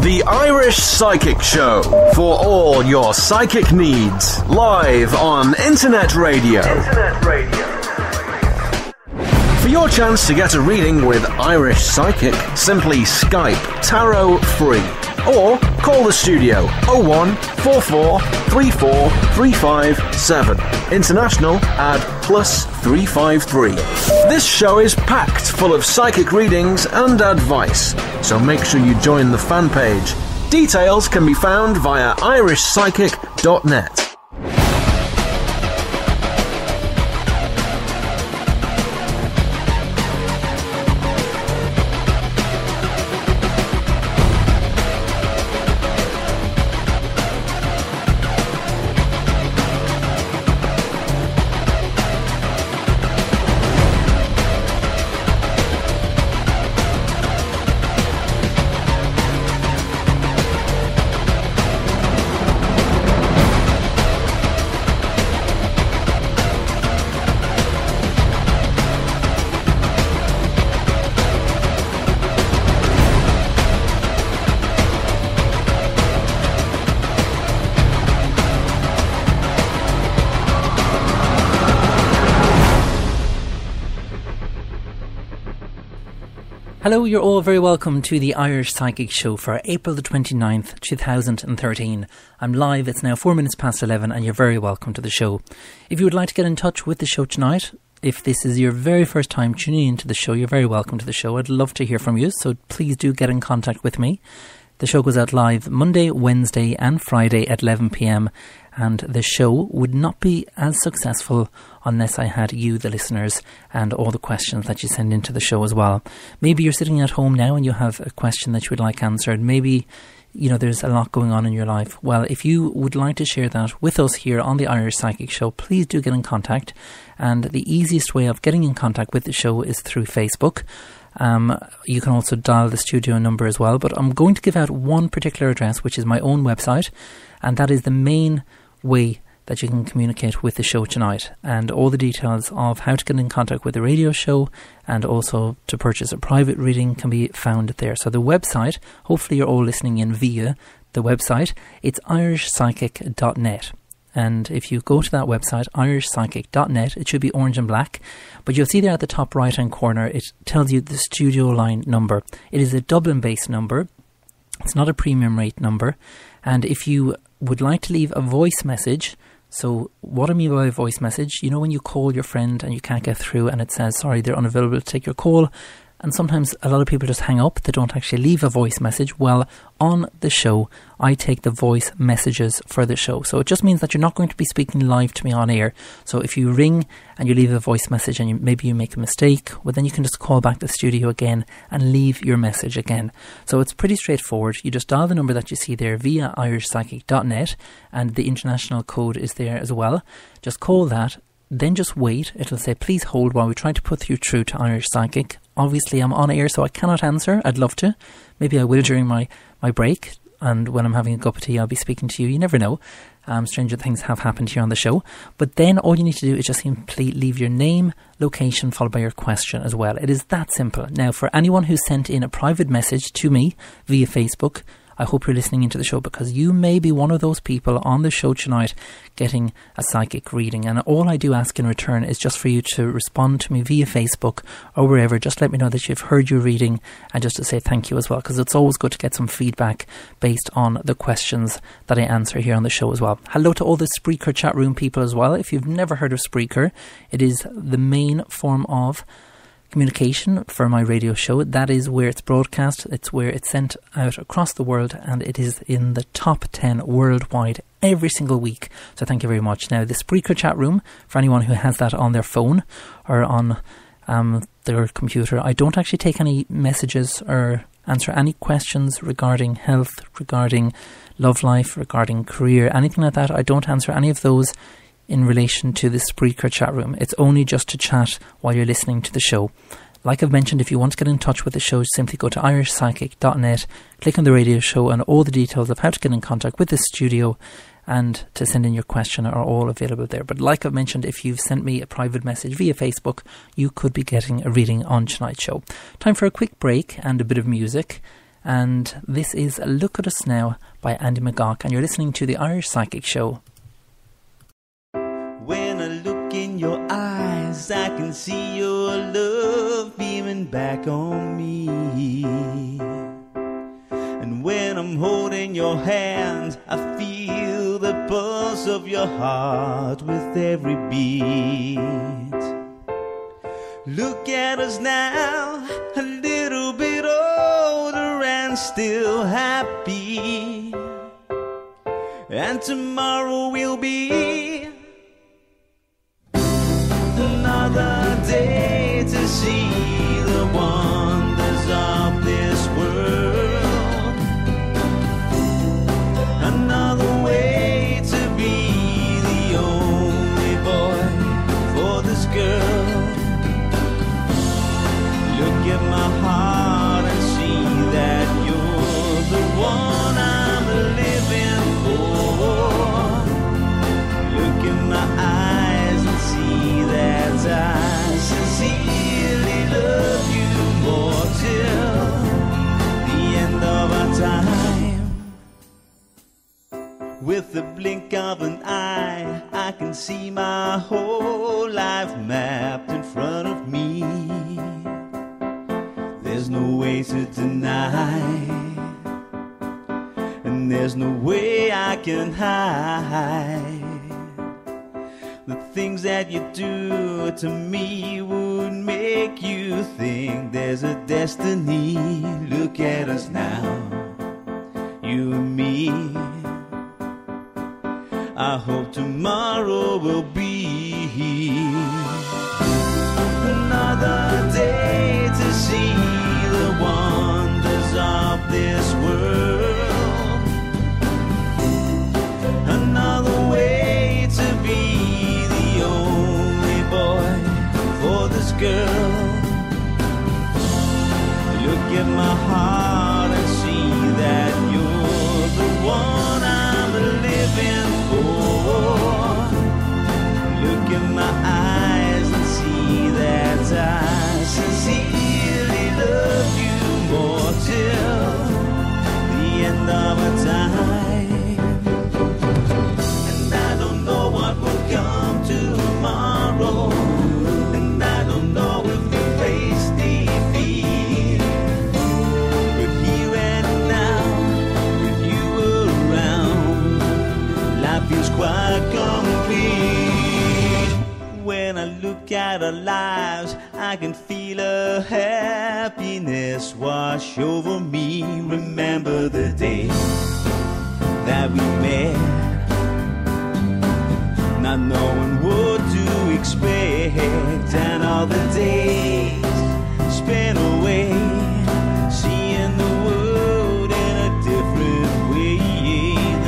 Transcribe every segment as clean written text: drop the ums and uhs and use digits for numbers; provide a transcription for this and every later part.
The Irish Psychic Show, for all your psychic needs, live on Internet Radio. For your chance to get a reading with Irish Psychic, simply Skype Tarot Free. Or call the studio 0144 34 357. International add +353. This show is packed full of psychic readings and advice, so make sure you join the fan page. Details can be found via irishpsychic.net. Hello, you're all very welcome to the Irish Psychic Show for April the 29th, 2013. I'm live, it's now 4 minutes past 11 and you're very welcome to the show. If you would like to get in touch with the show tonight, if this is your very first time tuning into the show, you're very welcome to the show. I'd love to hear from you, so please do get in contact with me. The show goes out live Monday, Wednesday and Friday at 11 p.m. and the show would not be as successful unless I had you, the listeners, and all the questions that you send into the show as well. Maybe you're sitting at home now and you have a question that you would like answered. Maybe, there's a lot going on in your life. Well, if you would like to share that with us here on the Irish Psychic Show, please do get in contact. And the easiest way of getting in contact with the show is through Facebook. You can also dial the studio number as well, but I'm going to give out one particular address, which is my own website, and that is the main way that you can communicate with the show tonight, and all the details of how to get in contact with the radio show and also to purchase a private reading can be found there. So the website, hopefully you're all listening in via the website, it's irishpsychic.net. And if you go to that website, irishpsychic.net, it should be orange and black, but you'll see there at the top right hand corner it tells you the studio line number. It is a Dublin based number, it's not a premium rate number, and if you would like to leave a voice message, so what I mean by a voice message, when you call your friend and you can't get through and it says, sorry, they're unavailable to take your call, and sometimes a lot of people just hang up, they don't actually leave a voice message. Well, on the show, I take the voice messages for the show. So it just means that you're not going to be speaking live to me on air. So if you ring and you leave a voice message and maybe you make a mistake, well then you can just call back the studio again and leave your message again. So it's pretty straightforward. You just dial the number that you see there via irishpsychic.net, and the international code is there as well. Just call that. Then just wait. It'll say, please hold while we try to put you through to Irish Psychic. Obviously, I'm on air, so I cannot answer. I'd love to. Maybe I will during my break. And when I'm having a cup of tea, I'll be speaking to you. You never know. Stranger things have happened here on the show. But then all you need to do is just simply leave your name, location, followed by your question as well. It is that simple. Now, for anyone who sent in a private message to me via Facebook, I hope you're listening into the show, because you may be one of those people on the show tonight getting a psychic reading, and all I do ask in return is just for you to respond to me via Facebook or wherever. Just let me know that you've heard your reading, and just to say thank you as well, because it's always good to get some feedback based on the questions that I answer here on the show as well. Hello to all the Spreaker chat room people as well. If you've never heard of Spreaker, it is the main form of communication for my radio show. That is where it's broadcast, it's where it's sent out across the world, and it is in the top 10 worldwide every single week. So thank you very much. Now, the Spreaker chat room, for anyone who has that on their phone or on their computer, I don't actually take any messages or answer any questions regarding health, regarding love life, regarding career, anything like that. I don't answer any of those in relation to the Spreaker chat room. It's only just to chat while you're listening to the show. Like I've mentioned, if you want to get in touch with the show, simply go to irishpsychic.net, click on the radio show, and all the details of how to get in contact with the studio and to send in your question are all available there. But like I've mentioned, if you've sent me a private message via Facebook, you could be getting a reading on tonight's show. Time for a quick break and a bit of music. And this is Look at Us Now by Andy McGough, and you're listening to the Irish Psychic Show. When I look in your eyes, I can see your love beaming back on me. And when I'm holding your hand, I feel the pulse of your heart with every beat. Look at us now, a little bit older and still happy. And tomorrow will be another day to see the wonders of this world. Another way to be the only boy for this girl. Look at my heart and see that you're the one I'm living for. Look in my eyes and see that I sincerely love you more till the end of our time. With the blink of an eye, I can see my whole life mapped in front of me. There's no way to deny, and there's no way I can hide. The things that you do to me would make you think there's a destiny. Look at us now, you and me. I hope tomorrow will be another day to see the wonders of this world. Another way to be the only boy for this girl. Look at my heart and see that you're the one I'm living for. Look in my eyes and see that I sincerely love you more till the end of our time. And I don't know what will come tomorrow, and I don't know if we face defeat, but here and now, with you around, life feels quite complete. When I look at our lives, I can feel a happiness wash over me. Remember the day that we met, not knowing what to expect, and all the days spent away, seeing the world in a different way.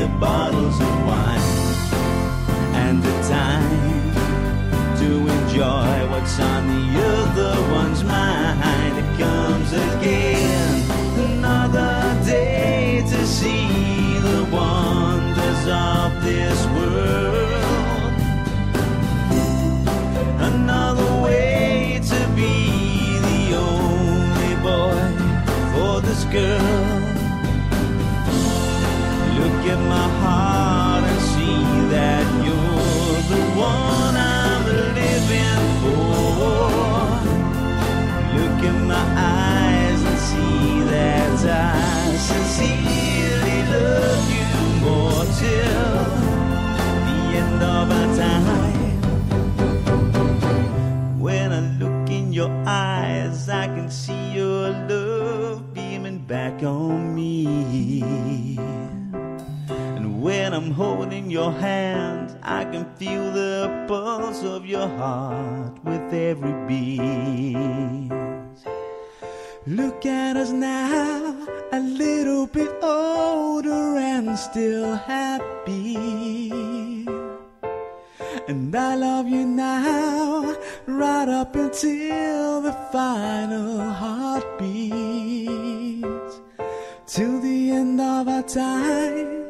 The bottles of wine and the time to enjoy what's on the other one's mind. It comes again, another day to see the wonders of this world. Another way to be the only boy for this girl. Look at my heart and see that you're the one I'm living for. Look in my eyes and see that I sincerely love you more till the end of our time. When I look in your eyes, I can see your love beaming back on me. And when I'm holding your hand, I can feel the pulse of your heart with every beat. Look at us now, a little bit older and still happy. And I love you now, right up until the final heartbeat, till the end of our time.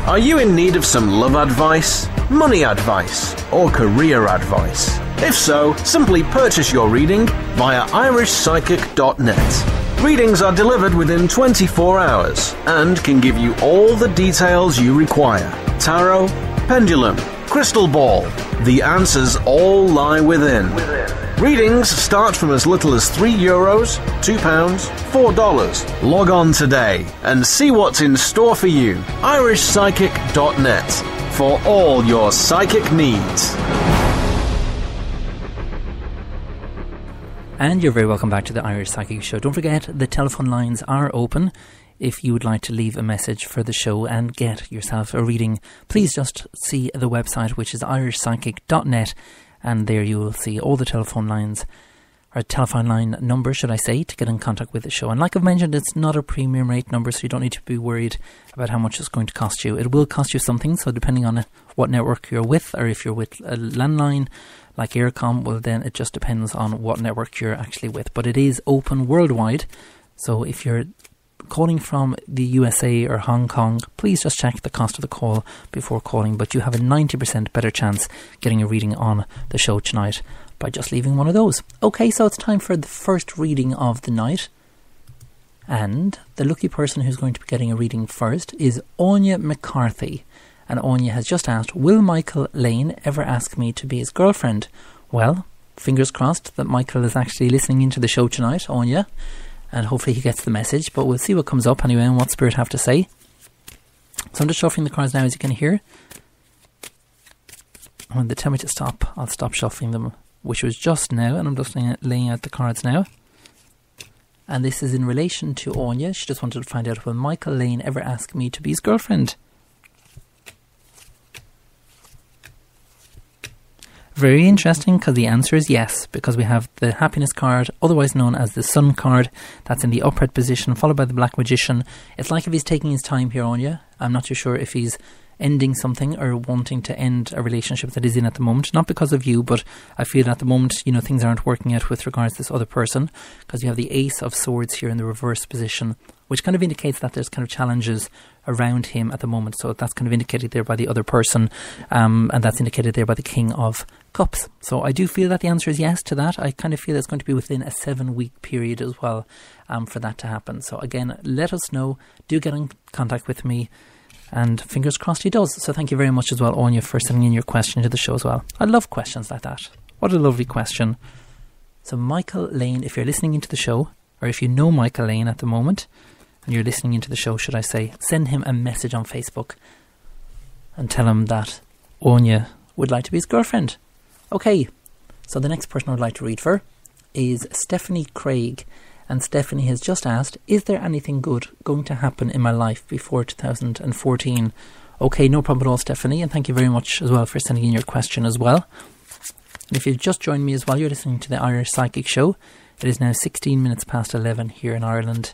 Are you in need of some love advice, money advice, or career advice? If so, simply purchase your reading via irishpsychic.net. Readings are delivered within 24 hours and can give you all the details you require. Tarot, pendulum, crystal ball. The answers all lie within. Readings start from as little as €3, £2, $4. Log on today and see what's in store for you. irishpsychic.net for all your psychic needs. And you're very welcome back to the Irish Psychic Show. Don't forget, the telephone lines are open. If you would like to leave a message for the show and get yourself a reading, please just see the website, which is irishpsychic.net, and there you will see all the telephone lines, or telephone line number, should I say, to get in contact with the show. And like I've mentioned, it's not a premium rate number, so you don't need to be worried about how much it's going to cost you. It will cost you something, so depending on what network you're with, or if you're with a landline like Aircom, well then it just depends on what network you're actually with. But it is open worldwide, so if you're calling from the USA or Hong Kong, please just check the cost of the call before calling, but you have a 90% better chance getting a reading on the show tonight by just leaving one of those. Okay, so it's time for the first reading of the night, and the lucky person who's going to be getting a reading first is Anya McCarthy. And Anya has just asked, will Michael Lane ever ask me to be his girlfriend? Well, fingers crossed that Michael is actually listening into the show tonight, Anya, and hopefully he gets the message, but we'll see what comes up anyway and what Spirit have to say. So I'm just shuffling the cards now, as you can hear. When they tell me to stop, I'll stop shuffling them, which was just now, and I'm just laying out the cards now. And this is in relation to Anya. She just wanted to find out, will Michael Lane ever ask me to be his girlfriend? Very interesting, because the answer is yes, because we have the happiness card, otherwise known as the sun card. That's in the upright position, followed by the black magician. It's like if he's taking his time here, Anya. I'm not too sure if he's ending something or wanting to end a relationship that he's in at the moment. Not because of you, but I feel at the moment, you know, things aren't working out with regards to this other person, because you have the Ace of Swords here in the reverse position, which kind of indicates that there's kind of challenges around him at the moment. So that's kind of indicated there by the other person, and that's indicated there by the King of Cups. So I do feel that the answer is yes to that. I kind of feel it's going to be within a 7-week period as well, for that to happen. So again, let us know. Do get in contact with me, and fingers crossed he does. So thank you very much as well, Anya, for sending in your question to the show as well. I love questions like that. What a lovely question. So Michael Lane, if you're listening into the show, or if you know Michael Lane at the moment, and you're listening into the show, should I say, send him a message on Facebook and tell him that Anya would like to be his girlfriend. Okay, so the next person I would like to read for is Stephanie Craig, and Stephanie has just asked, is there anything good going to happen in my life before 2014? Okay, no problem at all, Stephanie, and thank you very much as well for sending in your question as well. And if you've just joined me as well, you're listening to the Irish Psychic Show. It is now 16 minutes past 11 here in Ireland.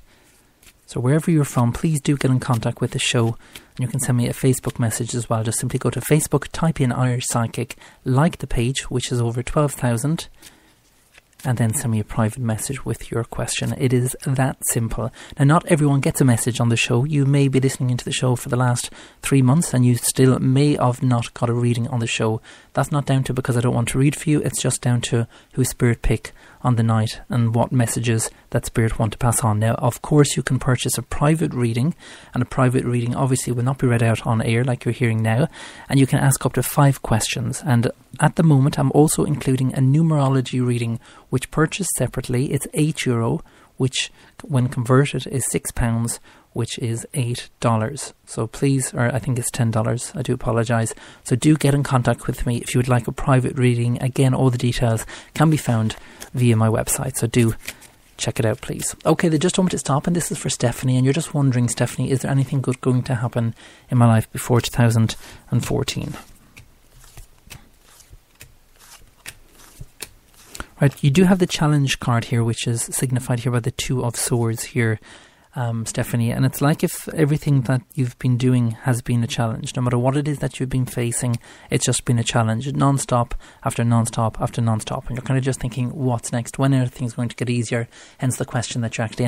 So wherever you're from, please do get in contact with the show, and you can send me a Facebook message as well. Just simply go to Facebook, type in Irish Psychic, like the page, which is over 12,000, and then send me a private message with your question. It is that simple. Now, not everyone gets a message on the show. You may be listening into the show for the last 3 months, and you still may have not got a reading on the show. That's not down to because I don't want to read for you. It's just down to who Spirit pick on the night and what messages that Spirit want to pass on. Now, of course, you can purchase a private reading, and a private reading obviously will not be read out on air like you're hearing now, and you can ask up to 5 questions. And at the moment, I'm also including a numerology reading, which purchased separately, it's €8, which when converted is £6, which is $8. So please, or I think it's $10, I do apologise. So do get in contact with me if you would like a private reading. Again, all the details can be found via my website, so do check it out, please. Okay, they just told me to stop, and this is for Stephanie, and you're just wondering, Stephanie, is there anything good going to happen in my life before 2014? Right, you do have the challenge card here, which is signified here by the 2 of Swords here. Stephanie, and it's like if everything that you've been doing has been a challenge. No matter what it is that you've been facing, it's just been a challenge, non-stop after non-stop after non-stop, and you're kind of just thinking, what's next? When are things going to get easier? Hence the question that you're actually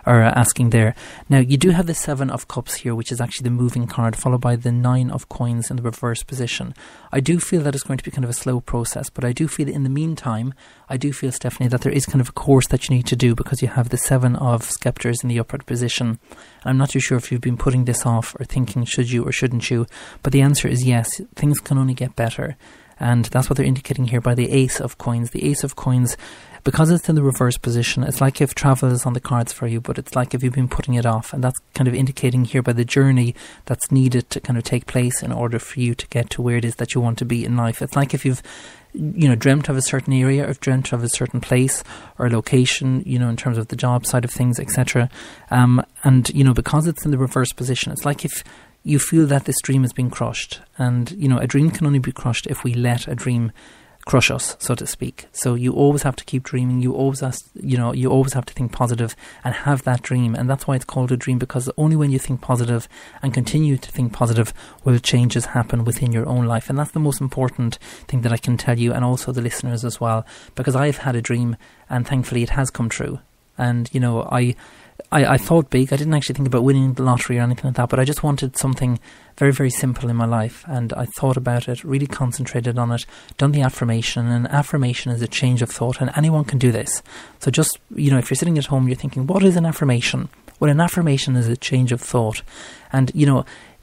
asking there. Now, you do have the 7 of Cups here, which is actually the moving card, followed by the 9 of Coins in the reverse position. I do feel that it's going to be kind of a slow process, but I do feel in the meantime, I do feel, Stephanie, that there is kind of a course that you need to do, because you have the 7 of Scepters in the upward position. I'm not too sure if you've been putting this off or thinking should you or shouldn't you, but the answer is yes. Things can only get better, and that's what they're indicating here by the Ace of Coins. The Ace of Coins, because it's in the reverse position, it's like if travel is on the cards for you, but it's like if you've been putting it off, and that's kind of indicating here by the journey that's needed to kind of take place in order for you to get to where it is that you want to be in life. It's like if you've dreamt of a certain area, or dreamt of a certain place or location, in terms of the job side of things, etc. And because it's in the reverse position, it's like if you feel that this dream has been crushed, and a dream can only be crushed if we let a dream crush us, so to speak. So you always have to keep dreaming. You always have to think positive and have that dream. And that's why it's called a dream, because only when you think positive and continue to think positive will changes happen within your own life. And that's the most important thing that I can tell you, and also the listeners as well, because I've had a dream and thankfully it has come true. And I thought big. I didn't actually think about winning the lottery or anything like that, but I just wanted something very, very simple in my life, and I thought about it, really concentrated on it, done the affirmation, and affirmation is a change of thought, and anyone can do this. So just, if you're sitting at home, you're thinking, what is an affirmation? Well, an affirmation is a change of thought. And,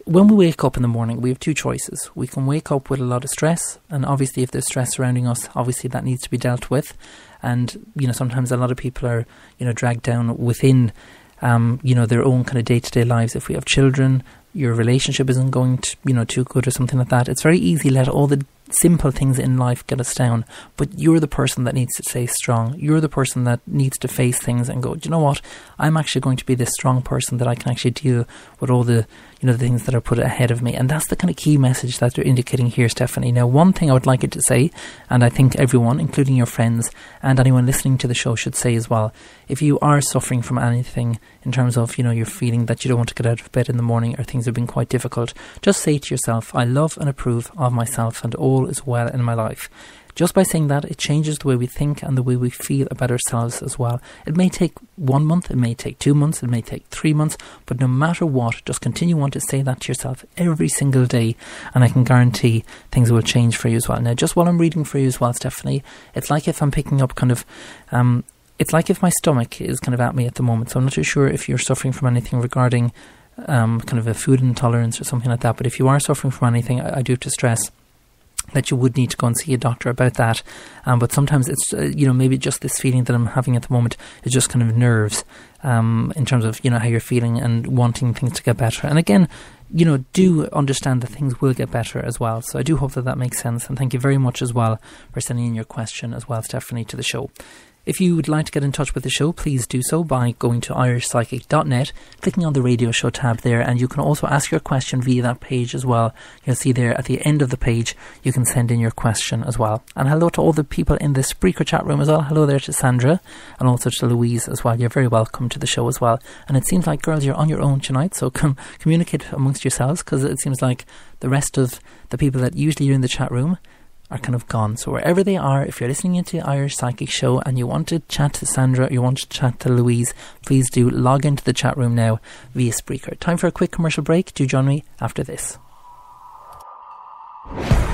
when we wake up in the morning, we have 2 choices. We can wake up with a lot of stress, and obviously if there's stress surrounding us, obviously that needs to be dealt with. And, sometimes a lot of people are, dragged down within, their own kind of day-to-day lives. If we have children, your relationship isn't going to, too good or something like that. It's very easy to let all the simple things in life get us down, but you're the person that needs to stay strong. You're the person that needs to face things and go, do you know what, I'm actually going to be this strong person that I can actually deal with all the the things that are put ahead of me. And that's the kind of key message that they're indicating here, Stephanie. Now, one thing I would like you to say, and I think everyone, including your friends and anyone listening to the show, should say as well, if you are suffering from anything in terms of, you're feeling that you don't want to get out of bed in the morning, or things have been quite difficult, just say to yourself, I love and approve of myself and all is well in my life. Just by saying that, it changes the way we think and the way we feel about ourselves as well. It may take 1 month, it may take 2 months, it may take 3 months, but no matter what, just continue on to say that to yourself every single day, and I can guarantee things will change for you as well. Now, just while I'm reading for you as well, Stephanie, it's like if I'm picking up kind of... it's like if my stomach is kind of at me at the moment, so I'm not too sure if you're suffering from anything regarding kind of a food intolerance or something like that, but if you are suffering from anything, I do have to stress that you would need to go and see a doctor about that. But sometimes it's, maybe just this feeling that I'm having at the moment is just kind of nerves in terms of, how you're feeling and wanting things to get better. And again, do understand that things will get better as well. So I do hope that makes sense. And thank you very much as well for sending in your question as well, Stephanie, to the show. If you would like to get in touch with the show, please do so by going to irishpsychic.net, clicking on the radio show tab there, and you can also ask your question via that page as well. You'll see there at the end of the page, you can send in your question as well. And hello to all the people in the Spreaker chat room as well. Hello there to Sandra, and also to Louise as well. You're very welcome to the show as well. And it seems like, girls, you're on your own tonight, so communicate amongst yourselves, because it seems like the rest of the people that usually are in the chat room are kind of gone. So wherever they are, if you're listening into Irish Psychic Show and you want to chat to Sandra, you want to chat to Louise, please do log into the chat room now via Spreaker. Time for a quick commercial break. Do join me after this.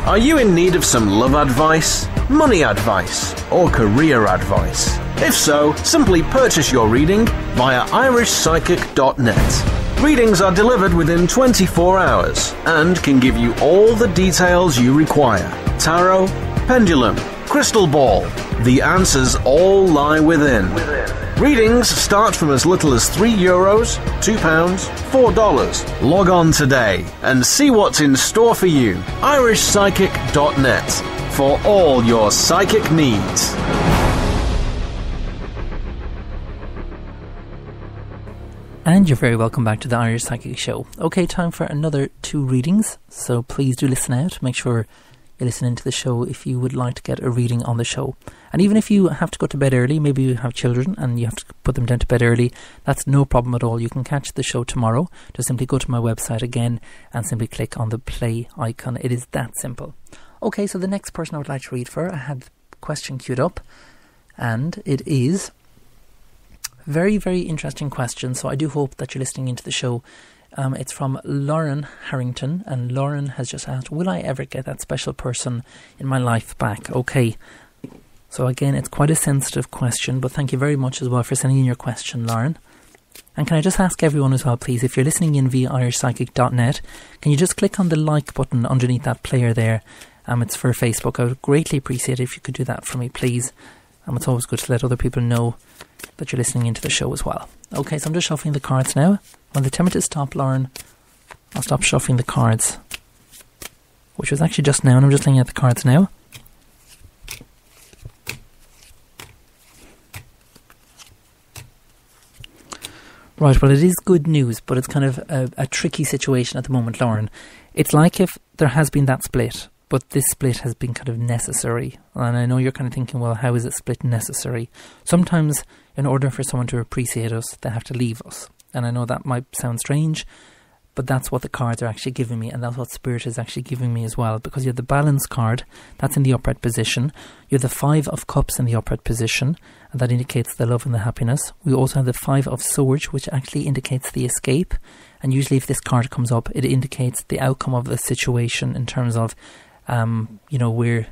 Are you in need of some love advice, money advice, or career advice? If so, simply purchase your reading via irishpsychic.net. Readings are delivered within 24 hours and can give you all the details you require. Tarot, pendulum, crystal ball. The answers all lie within. Readings start from as little as €3, £2, $4. Log on today and see what's in store for you. irishpsychic.net for all your psychic needs. And you're very welcome back to the Irish Psychic Show. Okay, time for another 2 readings, so please do listen out. Make sure you're listening to the show if you would like to get a reading on the show. And even if you have to go to bed early, maybe you have children and you have to put them down to bed early, that's no problem at all. You can catch the show tomorrow. Just simply go to my website again and simply click on the play icon. It is that simple. Okay, so the next person I would like to read for, I had the question queued up, and it is very, very interesting question. So I do hope that you're listening into the show. It's from Lauren Harrington, and Lauren has just asked, will I ever get that special person in my life back? Okay, so again, it's quite a sensitive question, but thank you very much as well for sending in your question, Lauren. And can I just ask everyone as well, please, if you're listening in via irishpsychic.net, can you just click on the like button underneath that player there? It's for Facebook. I would greatly appreciate it if you could do that for me, please. It's always good to let other people know that you're listening into the show as well. Okay, so I'm just shuffling the cards now. When they tell me to stop, Lauren, I'll stop shuffling the cards, which was actually just now, and I'm just looking at the cards now. Right, well, it is good news, but it's kind of a tricky situation at the moment, Lauren. It's like if there has been that split, but this split has been kind of necessary. And I know you're kind of thinking, well, how is it split necessary? Sometimes, in order for someone to appreciate us, they have to leave us. And I know that might sound strange, but that's what the cards are actually giving me, and that's what Spirit is actually giving me as well. Because you have the Balance card, that's in the upright position. You have the 5 of Cups in the upright position, and that indicates the love and the happiness. We also have the 5 of Swords, which actually indicates the escape. And usually if this card comes up, it indicates the outcome of the situation in terms of where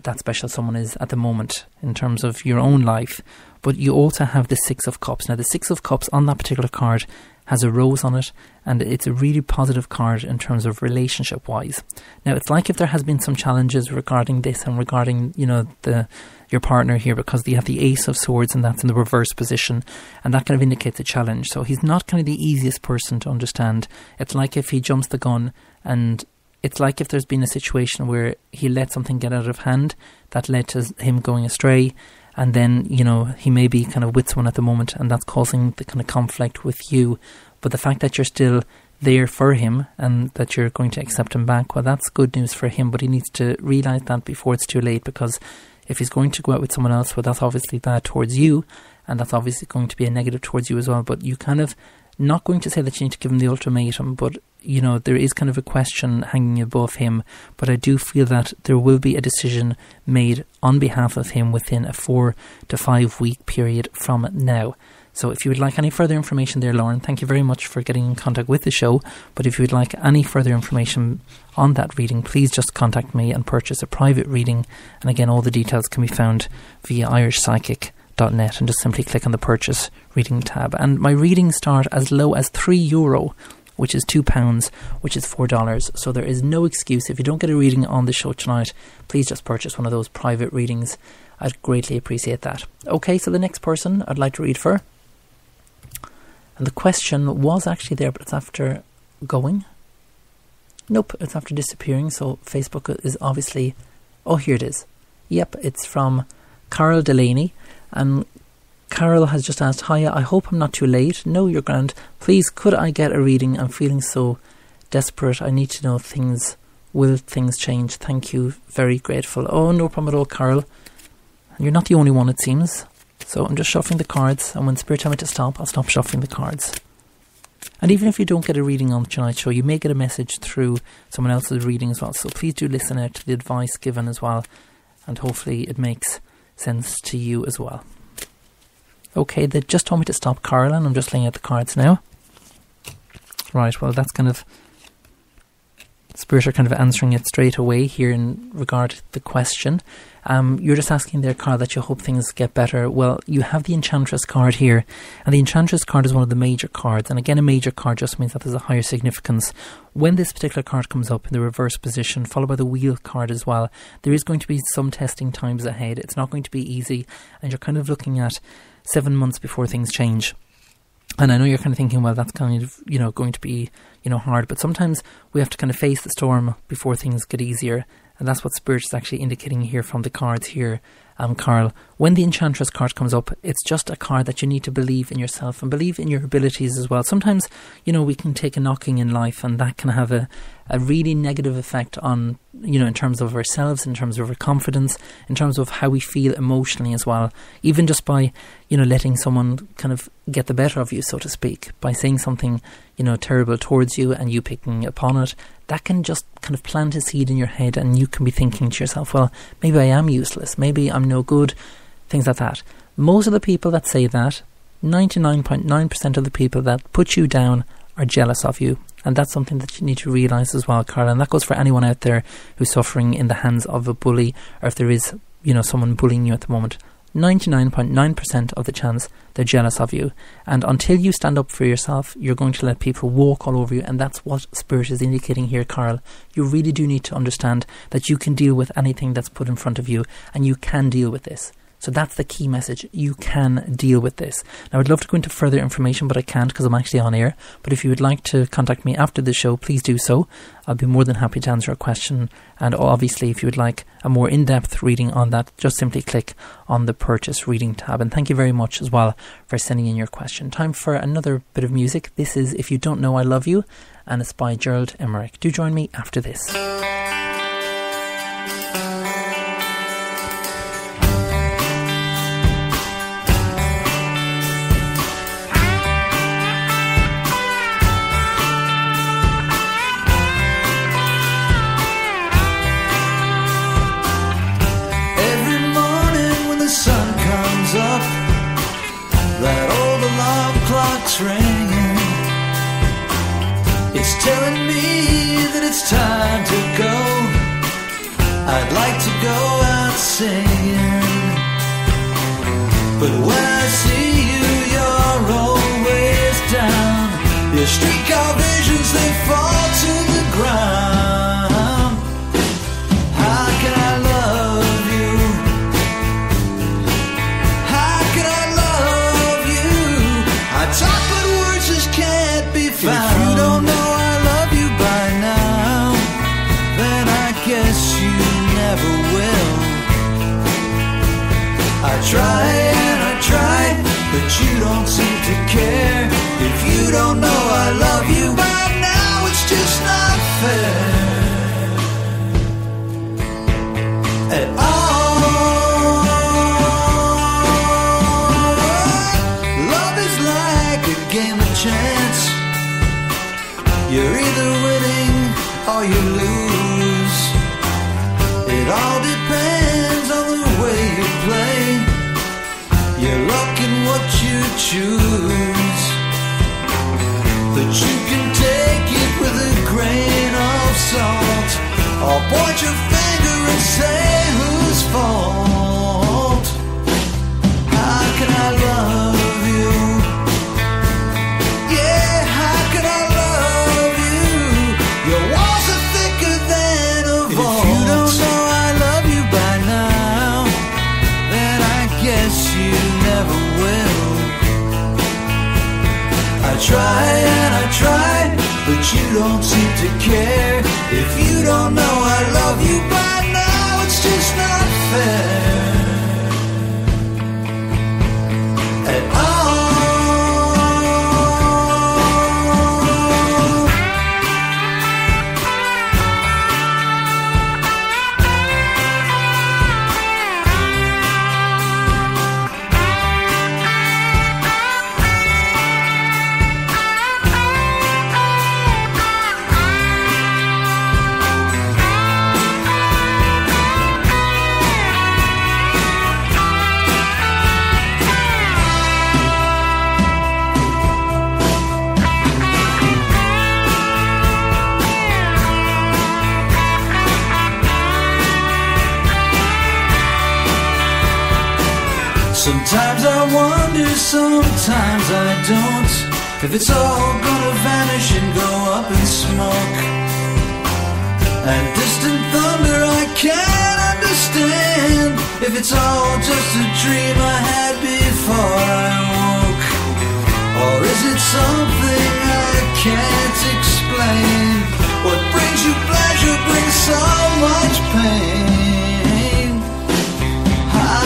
that special someone is at the moment in terms of your own life. But you also have the 6 of Cups. Now the 6 of Cups on that particular card has a rose on it, and it's a really positive card in terms of relationship wise. Now it's like if there has been some challenges regarding this and regarding your partner here, because you have the Ace of Swords and that's in the reverse position, and that kind of indicates a challenge. So he's not kind of the easiest person to understand. It's like if he jumps the gun, and it's like if there's been a situation where he let something get out of hand that led to him going astray, and then, he may be kind of with someone at the moment, and that's causing the kind of conflict with you. But the fact that you're still there for him and that you're going to accept him back, well, that's good news for him, but he needs to realise that before it's too late, because if he's going to go out with someone else, well, that's obviously bad towards you, and that's obviously going to be a negative towards you as well. But you kind of, not going to say that you need to give him the ultimatum, but there is kind of a question hanging above him. But I do feel that there will be a decision made on behalf of him within a 4 to 5 week period from now. So if you would like any further information there, Lauren, thank you very much for getting in contact with the show. But if you would like any further information on that reading, please just contact me and purchase a private reading. And again, all the details can be found via irishpsychic.net, and just simply click on the purchase reading tab. And my readings start as low as €3, which is £2, which is $4. So there is no excuse. If you don't get a reading on the show tonight, please just purchase one of those private readings. I'd greatly appreciate that. Okay, so the next person I'd like to read for, and the question was actually there, but it's after going. Nope, it's after disappearing. So Facebook is obviously, oh, here it is. Yep, it's from Carol Delaney, and Carol has just asked, hiya, I hope I'm not too late. No, you're grand. Please, could I get a reading? I'm feeling so desperate. I need to know things. Will things change? Thank you. Very grateful. Oh, no problem at all, Carol. You're not the only one, it seems. So I'm just shuffling the cards, and when Spirit tell me to stop, I'll stop shuffling the cards. And even if you don't get a reading on tonight's show, you may get a message through someone else's reading as well. So please do listen out to the advice given as well, and hopefully it makes sense to you as well. Okay, they just told me to stop, Carol, and I'm just laying out the cards now. Right, well, that's kind of, Spirit are kind of answering it straight away here in regard to the question. You're just asking there, Carl, that you hope things get better. Well, you have the Enchantress card here, and the Enchantress card is one of the major cards, and again, a major card just means that there's a higher significance. When this particular card comes up in the reverse position, followed by the Wheel card as well, there is going to be some testing times ahead. It's not going to be easy, and you're kind of looking at 7 months before things change. And I know you're kind of thinking, well, that's kind of, going to be, hard. But sometimes we have to kind of face the storm before things get easier. And that's what Spirit is actually indicating here from the cards here. Carl, when the Enchantress card comes up, it's just a card that you need to believe in yourself and believe in your abilities as well. Sometimes, we can take a knocking in life, and that can have a really negative effect on, in terms of ourselves, in terms of our confidence, in terms of how we feel emotionally as well. Even just by, letting someone kind of get the better of you, so to speak, by saying something, terrible towards you and you picking upon it, that can just kind of plant a seed in your head, and you can be thinking to yourself, well, maybe I am useless, maybe I'm no good, things like that. Most of the people that say that, 99.9% of the people that put you down are jealous of you. And that's something that you need to realise as well, Carl. And that goes for anyone out there who's suffering in the hands of a bully, or if there is, someone bullying you at the moment. 99.9% of the chance they're jealous of you. And until you stand up for yourself, you're going to let people walk all over you. And that's what Spirit is indicating here, Carl. You really do need to understand that you can deal with anything that's put in front of you, and you can deal with this. So that's the key message. You can deal with this. Now, I'd love to go into further information, but I can't because I'm actually on air. But if you would like to contact me after the show, please do so. I'll be more than happy to answer a question. And obviously, if you would like a more in-depth reading on that, just simply click on the Purchase Reading tab. And thank you very much as well for sending in your question. Time for another bit of music. This is If You Don't Know I Love You, and it's by Gerald Emmerich. Do join me after this. Ringing. It's telling me that it's time to go. I'd like to go out singing, but when I see you, you're always down. Your streetcar visions, they fall to the ground. How can I love you? How can I love you? I talk but words just can't be found. If you don't know I love you by now, then I guess you never will. I try and I try, but you don't seem to care. If you don't know I love you by now, it's just not fair at all. Love is like a game of chance. You're either winning or you lose. It all depends on the way you play. Your luck in what you choose. But you can take it with a grain of salt, or point your finger and say whose fault. How can I love you? Yeah, how can I love you? Your walls are thicker than a vault. If you don't know I love you by now, then I guess you never will. I try and I try, but you don't seem to care. If you don't know I love you by now, it's just not fair at all. Sometimes I wonder, sometimes I don't, if it's all gonna vanish and go up in smoke. And distant thunder I can't understand, if it's all just a dream I had before I woke. Or is it something I can't explain? What brings you pleasure brings so much pain. How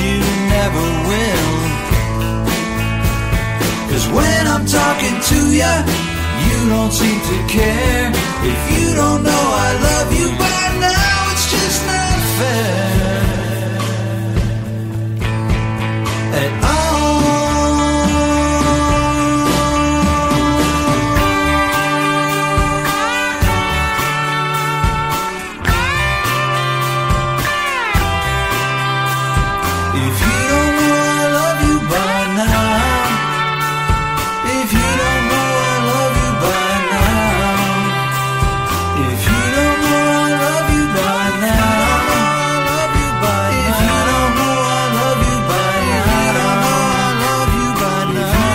you never will. 'Cause when I'm talking to you, you don't seem to care. If you don't know I love you by now, it's just not fair at all. If you don't know I love you by now, if you don't know I love you by now, if you don't know I love you by now, if you don't know I love you by now, if you don't know I love you by now, if you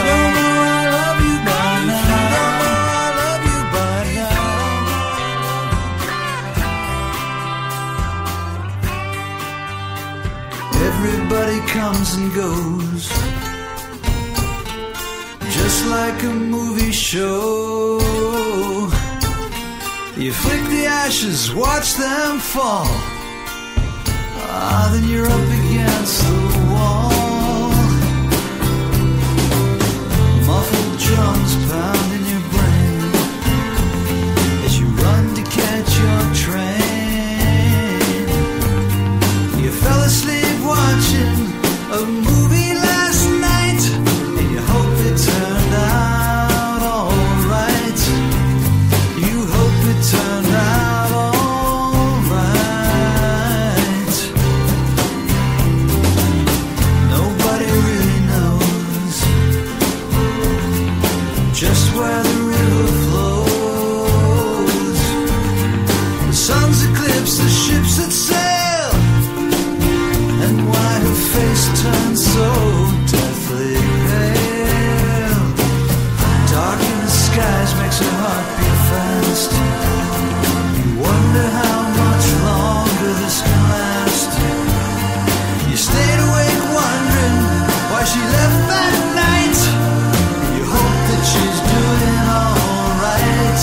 don't know I love you by now. Everybody comes and goes, just like a movie show. You flick the ashes, watch them fall. Then you're up against the wall. Muffled drums pound in your brain as you run to catch your train. You fell asleep watching a movie last night, and you hope it turned out alright. You hope it turned out alright. Nobody really knows just where the river flows. The sun's eclipse the ships that sail, and why her face turns so deathly pale. Dark in the skies makes her heart beat fast. You wonder how much longer this can last. You stayed awake wondering why she left that night. You hope that she's doing alright.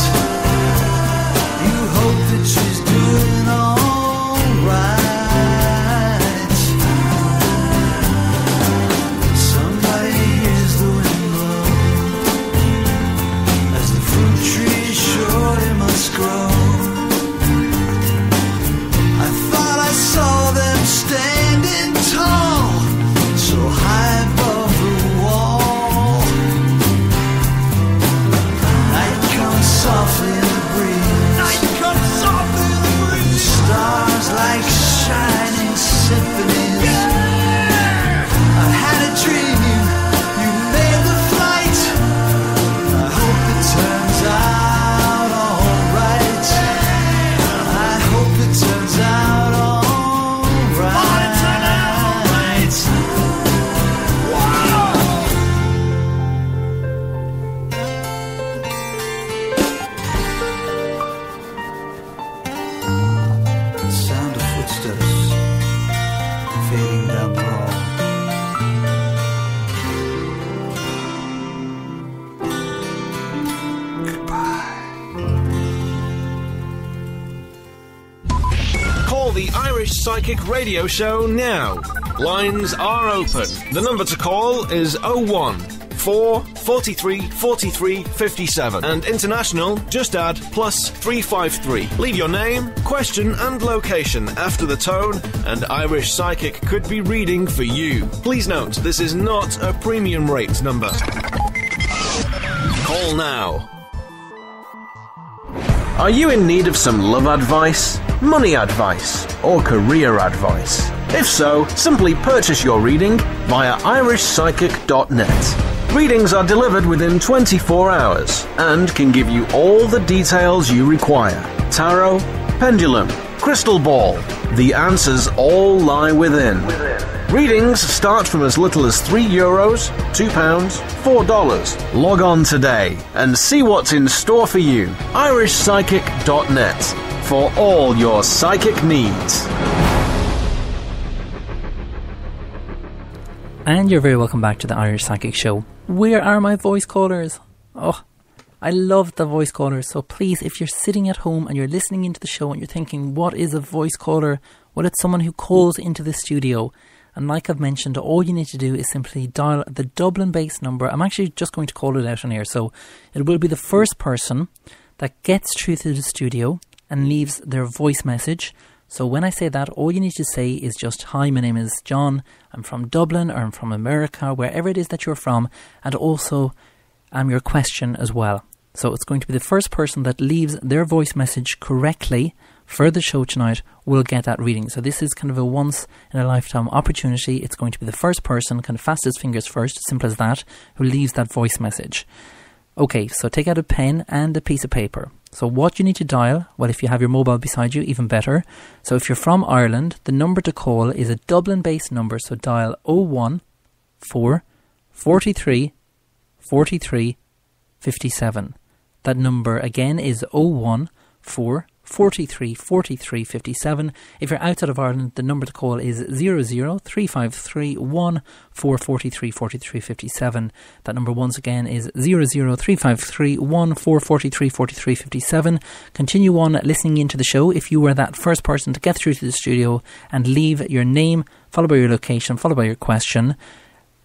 You hope that she's doing alright. Somebody hears the wind blow as the fruit tree surely must grow. I thought I saw them standing tall, so high above the wall. Night comes softly in the breeze. Night comes softly in the breeze. The stars like shining symphonies. I had a dream you made the flight. I hope it turns out alright. I hope it turns out alright. Sound of footsteps fading down the hall. Call the Irish Psychic Radio Show now. Lines are open. The number to call is 01 4 43 43 57. And international, just add plus 353. Leave your name, question and location after the tone, and Irish Psychic could be reading for you. Please note, this is not a premium rate number. Call now. Are you in need of some love advice, money advice, or career advice? If so, simply purchase your reading via irishpsychic.net. Readings are delivered within 24 hours and can give you all the details you require. Tarot, pendulum, crystal ball. The answers all lie within. Readings start from as little as €3, £2, $4. Log on today and see what's in store for you. irishpsychic.net for all your psychic needs. And you're very welcome back to the Irish Psychic Show. Where are my voice callers? Oh, I love the voice callers. So please, if you're sitting at home and you're listening into the show and you're thinking, what is a voice caller? Well, it's someone who calls into the studio. And like I've mentioned, all you need to do is simply dial the Dublin base number. I'm actually just going to call it out on here. So it will be the first person that gets through to the studio and leaves their voice message. So when I say that, all you need to say is just, hi, my name is John, I'm from Dublin, or I'm from America, wherever it is that you're from, and also your question as well. So it's going to be the first person that leaves their voice message correctly for the show tonight will get that reading. So this is kind of a once in a lifetime opportunity. It's going to be the first person, kind of fastest fingers first, simple as that, who leaves that voice message. Okay, so take out a pen and a piece of paper. So what you need to dial, well, if you have your mobile beside you, even better. So if you're from Ireland, the number to call is a Dublin-based number. So dial 014 43 43 57. That number again is 014 43 43 57. If you're outside of Ireland, the number to call is 00353 1443 43 57. That number once again is 00353 1443 43 57. Continue on listening into the show. If you were that first person to get through to the studio and leave your name, followed by your location, followed by your question,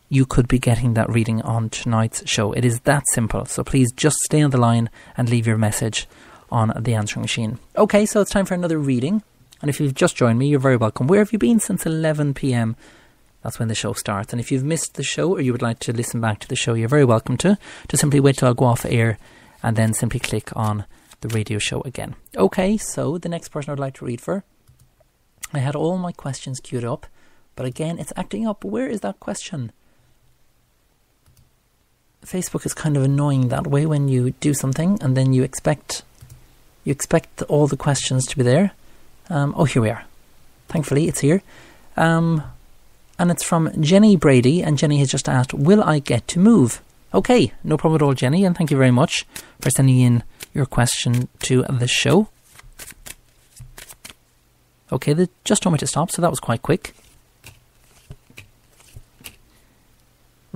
you could be getting that reading on tonight's show. It is that simple. So please just stay on the line and leave your message on the answering machine. Okay, so it's time for another reading. And if you've just joined me, you're very welcome. Where have you been since 11 p.m? That's when the show starts. And if you've missed the show or you would like to listen back to the show, you're very welcome to simply wait till I go off air and then simply click on the radio show again. Okay, so the next person I'd like to read for. I had all my questions queued up, but again, it's acting up. Where is that question? Facebook is kind of annoying that way when you do something and then you expect all the questions to be there. Oh, here we are. Thankfully, it's here. And it's from Jenny Brady, and Jenny has just asked, will I get to move? Okay, no problem at all, Jenny, and thank you very much for sending in your question to the show. Okay, they just told me to stop, so that was quite quick.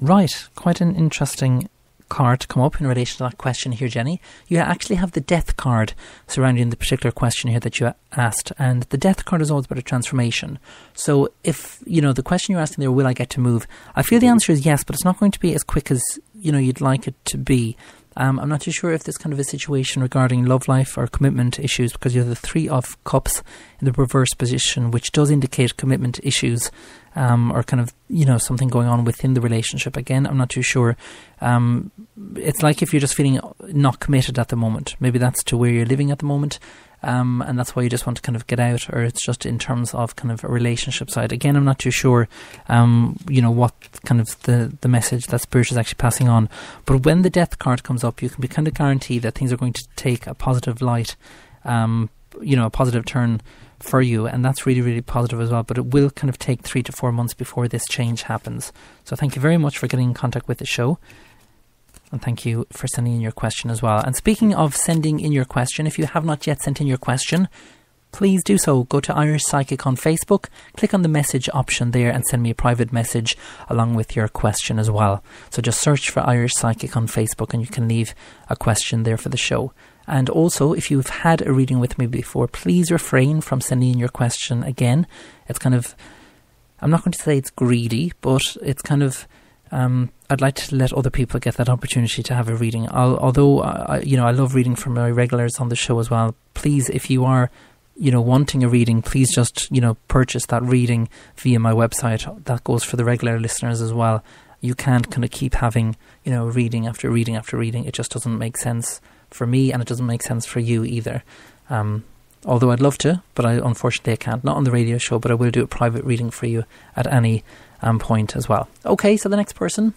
Right, quite an interesting card to come up in relation to that question here, Jenny. You actually have the death card surrounding the particular question here that you asked, and the death card is always about a transformation. So if, the question you're asking there, will I get to move? I feel the answer is yes, but it's not going to be as quick as, you'd like it to be. I'm not too sure if there's kind of a situation regarding love life or commitment issues, because you have the 3 of Cups in the reverse position, which does indicate commitment issues, or kind of, something going on within the relationship. Again, I'm not too sure. It's like if you're just feeling not committed at the moment. Maybe that's to where you're living at the moment. And that's why you just want to kind of get out, or it's just in terms of kind of a relationship side. Again, I'm not too sure, what kind of the message that Spirit is actually passing on. But when the death card comes up, you can be kind of guaranteed that things are going to take a positive light, a positive turn for you. And that's really, really positive as well. But it will kind of take 3 to 4 months before this change happens. So thank you very much for getting in contact with the show. And thank you for sending in your question as well. And speaking of sending in your question, if you have not yet sent in your question, please do so. Go to Irish Psychic on Facebook, click on the message option there and send me a private message along with your question as well. So just search for Irish Psychic on Facebook and you can leave a question there for the show. And also, if you've had a reading with me before, please refrain from sending in your question again. It's kind of, I'm not going to say it's greedy, but it's kind of, I'd like to let other people get that opportunity to have a reading. Although I love reading from my regulars on the show as well. Please, if you are, wanting a reading, please just, purchase that reading via my website. That goes for the regular listeners as well. You can't kind of keep having, reading after reading after reading. It just doesn't make sense for me, and it doesn't make sense for you either. Although I'd love to, but unfortunately I can't. Not on the radio show, but I will do a private reading for you at any point as well. Okay, so the next person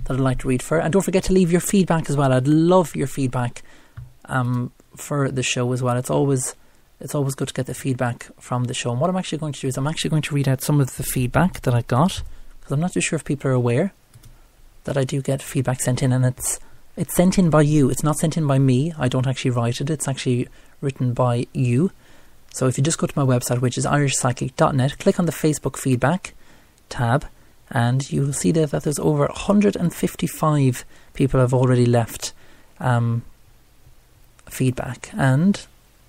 that I'd like to read for, and don't forget to leave your feedback as well. I'd love your feedback for the show as well. It's always good to get the feedback from the show. And what I'm actually going to do is I'm actually going to read out some of the feedback that I got, because I'm not too sure if people are aware that I do get feedback sent in, and it's sent in by you. It's not sent in by me. I don't actually write it. It's actually written by you. So if you just go to my website, which is irishpsychic.net, click on the Facebook feedback tab, and you'll see there that there's over 155 people have already left feedback. And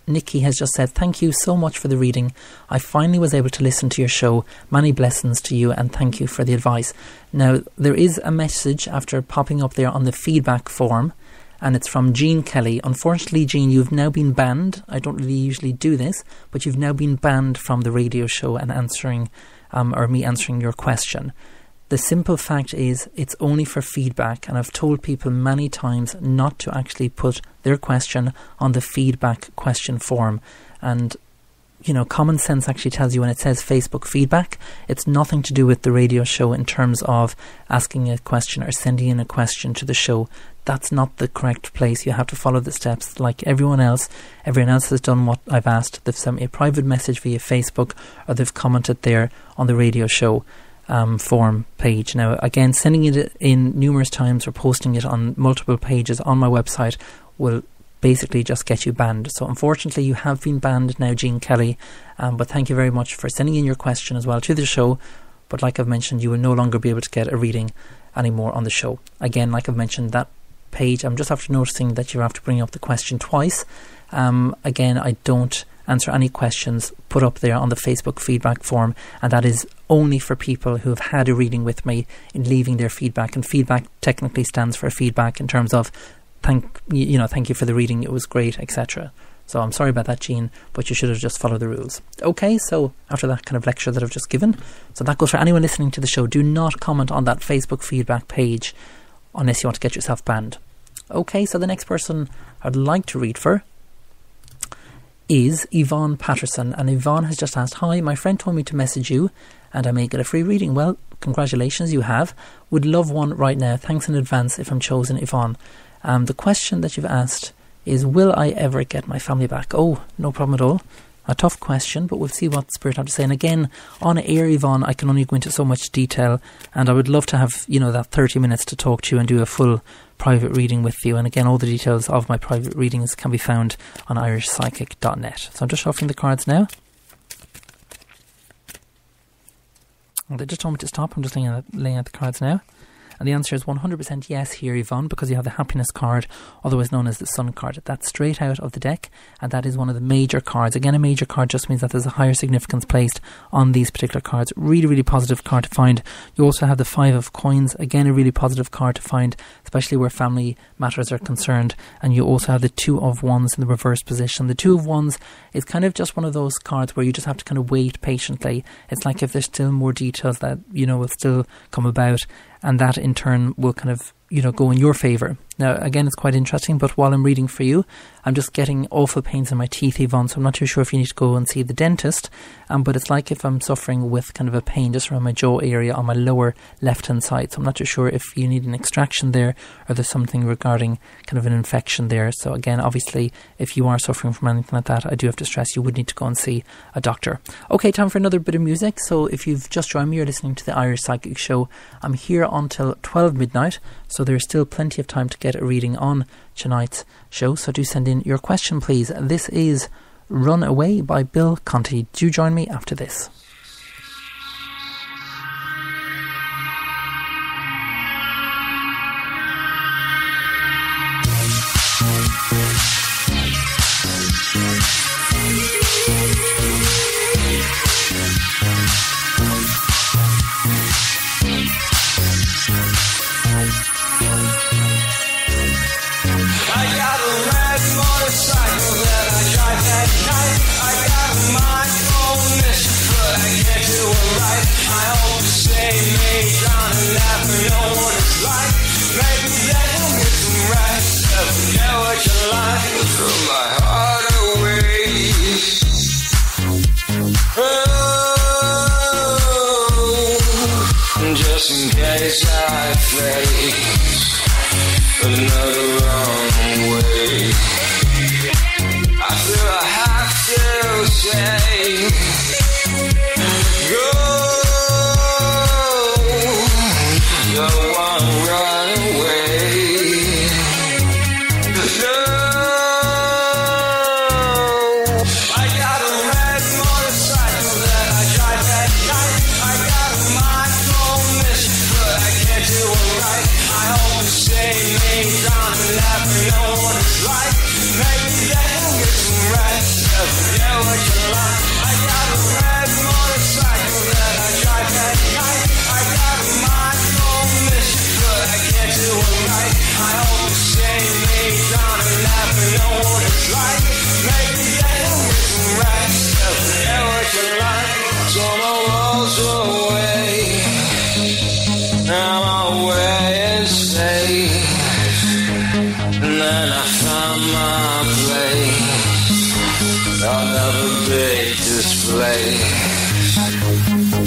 Nikki has just said, thank you so much for the reading. I finally was able to listen to your show. Many blessings to you and thank you for the advice. Now, there is a message after popping up there on the feedback form, and it's from Jean Kelly. Unfortunately, Jean, you've now been banned. I don't really usually do this, but you've now been banned from the radio show and answering, or me answering your question. The simple fact is it's only for feedback, and I've told people many times not to actually put their question on the feedback question form. And, you know, common sense actually tells you when it says Facebook feedback, it's nothing to do with the radio show in terms of asking a question or sending in a question to the show. That's not the correct place. You have to follow the steps like everyone else. Everyone else has done what I've asked. They've sent me a private message via Facebook, or they've commented there on the radio show form page. Now, again, sending it in numerous times or posting it on multiple pages on my website will basically just get you banned. So unfortunately, you have been banned now, Jean Kelly, but thank you very much for sending in your question as well to the show. But like I've mentioned, you will no longer be able to get a reading anymore on the show. Again, like I've mentioned, that page, I'm just after noticing that you have to bring up the question twice. Again, I don't answer any questions put up there on the Facebook feedback form, and that is only for people who have had a reading with me in leaving their feedback. And feedback technically stands for feedback in terms of thank you for the reading, it was great, etc. So I'm sorry about that, Jean, but you should have just followed the rules. Okay, so after that kind of lecture that I've just given, so that goes for anyone listening to the show. Do not comment on that Facebook feedback page unless you want to get yourself banned. Okay, so the next person I'd like to read for is Yvonne Patterson, and Yvonne has just asked, hi, my friend told me to message you and I may get a free reading. Well, congratulations, you have. Would love one right now. Thanks in advance if I'm chosen, Yvonne. The question that you've asked is, will I ever get my family back? Oh, no problem at all. A tough question, but we'll see what Spirit have to say. And again, on air, Yvonne, I can only go into so much detail, and I would love to have, that 30 minutes to talk to you and do a full private reading with you. And again, all the details of my private readings can be found on irishpsychic.net. So I'm just shuffling the cards now. And they just told me to stop. I'm just laying out the cards now. And the answer is 100% yes here, Yvonne, because you have the happiness card, otherwise known as the sun card. That's straight out of the deck, and that is one of the major cards. Again, a major card just means that there's a higher significance placed on these particular cards. Really, really positive card to find. You also have the 5 of coins, again, a really positive card to find, especially where family matters are concerned. And you also have the 2 of wands in the reverse position. The 2 of wands is kind of just one of those cards where you just have to kind of wait patiently. It's like if there's still more details that, will still come about, and that in turn will kind of, go in your favour. Now, again, it's quite interesting, but while I'm reading for you, I'm just getting awful pains in my teeth, Yvonne, so I'm not too sure if you need to go and see the dentist, but it's like if I'm suffering with kind of a pain just around my jaw area on my lower left-hand side, so I'm not too sure if you need an extraction there, or there's something regarding kind of an infection there. So again, obviously, if you are suffering from anything like that, I do have to stress you would need to go and see a doctor. Okay, time for another bit of music. So if you've just joined me, you're listening to the Irish Psychic Show. I'm here until 12 midnight, so there's still plenty of time to get a reading on tonight's show, so do send in your question, please. This is Run Away by Bill Conti. Do join me after this. Just in case I face another wrong way, I feel I have to say, go, don't wanna run away, no, I got a red motorcycle that I drive at night, I got a mind but I can't do it right. I hope to save me, drown and laugh, and know what it's like. Maybe Now my way is safe, and then I found my place. I'll never be displaced.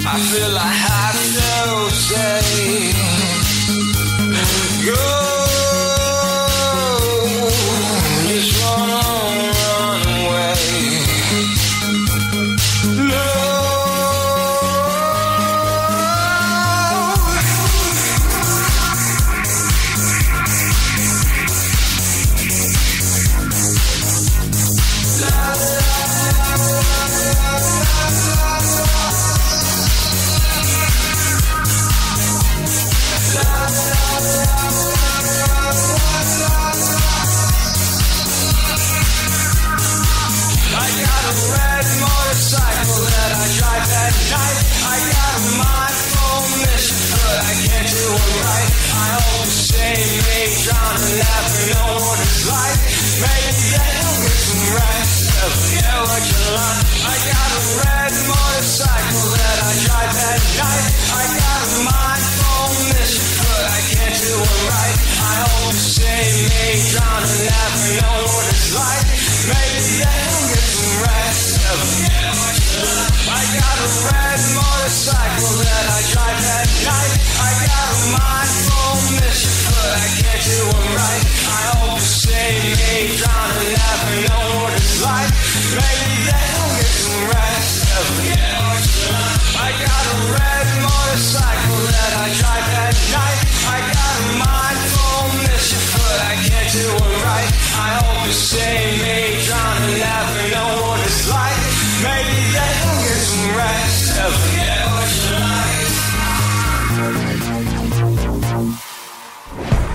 I feel I have to say, go, just run away. No.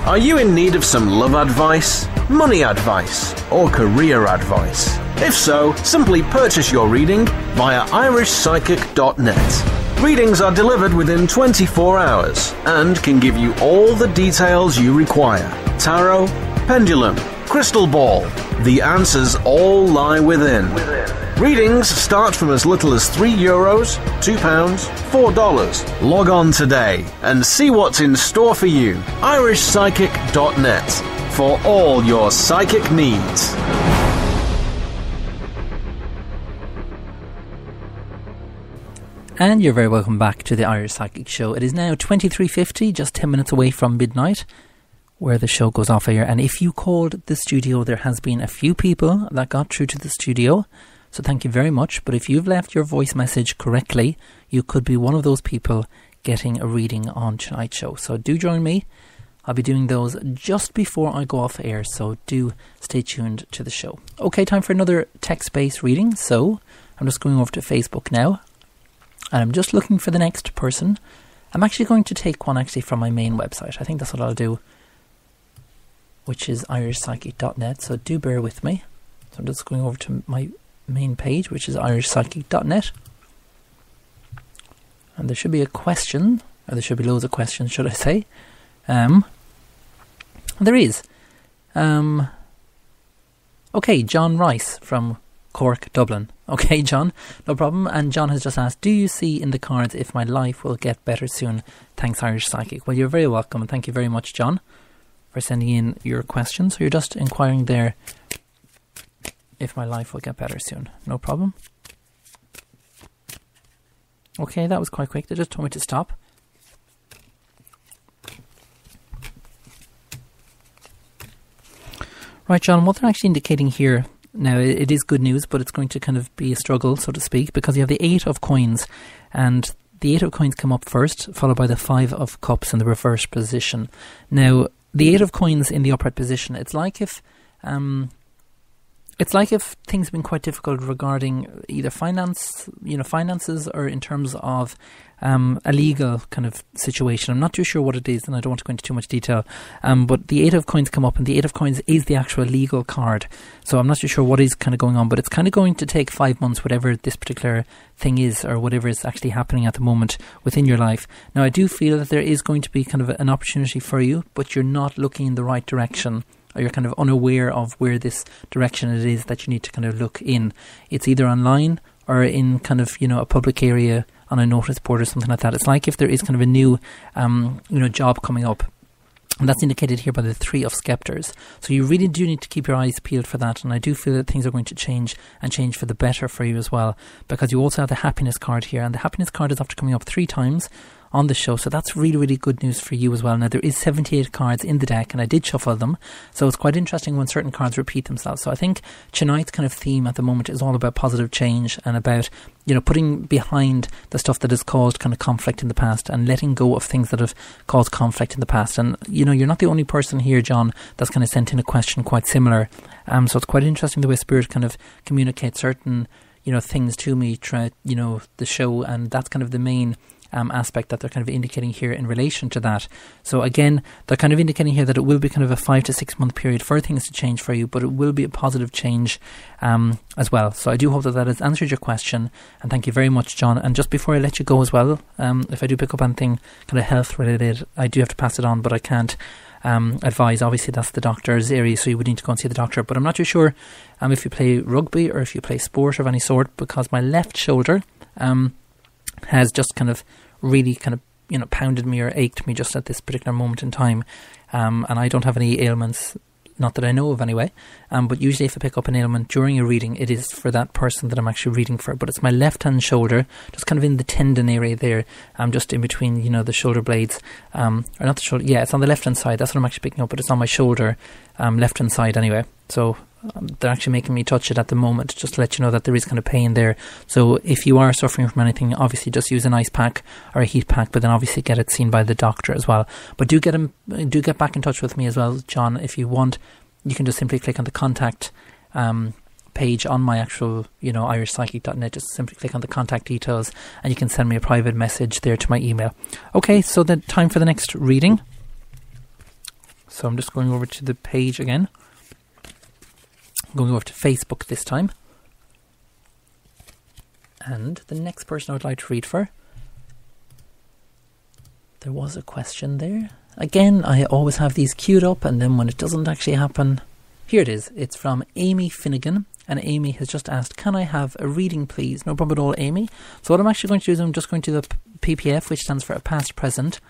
Are you in need of some love advice, money advice, or career advice? If so, simply purchase your reading via irishpsychic.net. Readings are delivered within 24 hours and can give you all the details you require. Tarot, pendulum, crystal ball. The answers all lie within. Readings start from as little as €3, £2, $4. Log on today and see what's in store for you. irishpsychic.net for all your psychic needs. And you're very welcome back to the Irish Psychic Show. It is now 23:50, just 10 minutes away from midnight, where the show goes off air. And if you called the studio, there has been a few people that got through to the studio, so thank you very much. But if you've left your voice message correctly, you could be one of those people getting a reading on tonight's show. So do join me. I'll be doing those just before I go off air, so do stay tuned to the show. Okay, time for another text-based reading. So I'm just going over to Facebook now, and I'm just looking for the next person. I'm actually going to take one from my main website. I think that's what I'll do, which is irishpsychic.net, so do bear with me. So I'm just going over to my main page, which is irishpsychic.net. And there should be a question, or there should be loads of questions, should I say. There is. Okay, John Rice from Cork, Dublin. Okay, John, no problem. And John has just asked, do you see in the cards if my life will get better soon? Thanks, Irish Psychic. Well, you're very welcome, and thank you very much, John, for sending in your question. So you're just inquiring there if my life will get better soon. No problem. Okay, that was quite quick. They just told me to stop. Right, John, what they're actually indicating here, now it is good news, but it's going to kind of be a struggle, so to speak, because you have the 8 of coins, and the 8 of coins come up first, followed by the 5 of cups in the reverse position. Now, the 8 of coins in the upright position, it's like if things have been quite difficult regarding either finances, or in terms of a legal kind of situation. I'm not too sure what it is, and I don't want to go into too much detail. But the 8 of coins come up, and the 8 of coins is the actual legal card. So I'm not too sure what is kind of going on, but it's kind of going to take 5 months, whatever this particular thing is, or whatever is actually happening at the moment within your life. Now, I do feel that there is going to be kind of an opportunity for you, but you're not looking in the right direction, or you're kind of unaware of where this direction it is that you need to kind of look in. It's either online or in kind of, a public area on a notice board or something like that. It's like if there is kind of a new, job coming up. And that's indicated here by the 3 of scepters. So you really do need to keep your eyes peeled for that. And I do feel that things are going to change, and change for the better for you as well. Because you also have the happiness card here. And the happiness card is after coming up 3 times on the show. So that's really, really good news for you as well. Now, there is 78 cards in the deck, and I did shuffle them. So it's quite interesting when certain cards repeat themselves. So I think tonight's kind of theme at the moment is all about positive change, and about, putting behind the stuff that has caused kind of conflict in the past, and letting go of things that have caused conflict in the past. And, you're not the only person here, John, that's kind of sent in a question quite similar. So it's quite interesting the way Spirit kind of communicates certain, things to me throughout, the show. And that's kind of the main aspect that they're kind of indicating here in relation to that. So again, they're kind of indicating here that it will be kind of a 5 to 6 month period for things to change for you, but it will be a positive change as well. So I do hope that has answered your question, and thank you very much, John. And just before I let you go as well, if I do pick up anything kind of health related, I do have to pass it on, but I can't advise. Obviously that's the doctor's area, so you would need to go and see the doctor. But I'm not too sure if you play rugby or if you play sport of any sort, because my left shoulder has just kind of really kind of pounded me or ached me just at this particular moment in time, and I don't have any ailments, not that I know of anyway, but usually if I pick up an ailment during a reading, it is for that person that I'm actually reading for. But it's my left hand shoulder, just kind of in the tendon area there, just in between the shoulder blades, or not the shoulder, it's on the left hand side. That's what I'm actually picking up, but it's on my shoulder, left hand side anyway. So they're actually making me touch it at the moment, just to let you know that there is kind of pain there. So if you are suffering from anything, obviously just use an ice pack or a heat pack, but then obviously get it seen by the doctor as well. But do get back in touch with me as well, John, if you want. You can just simply click on the contact page on my actual, irishpsychic.net. Just simply click on the contact details, and you can send me a private message there to my email. Okay, so the time for the next reading. So I'm just going over to the page again. Going over to Facebook this time. And the next person I would like to read for. There was a question there. Again, I always have these queued up, and then when it doesn't actually happen, here it is. It's from Amy Finnegan, and Amy has just asked, can I have a reading please? No problem at all, Amy. So what I'm actually going to do is I'm just going to do the PPF, which stands for a past, present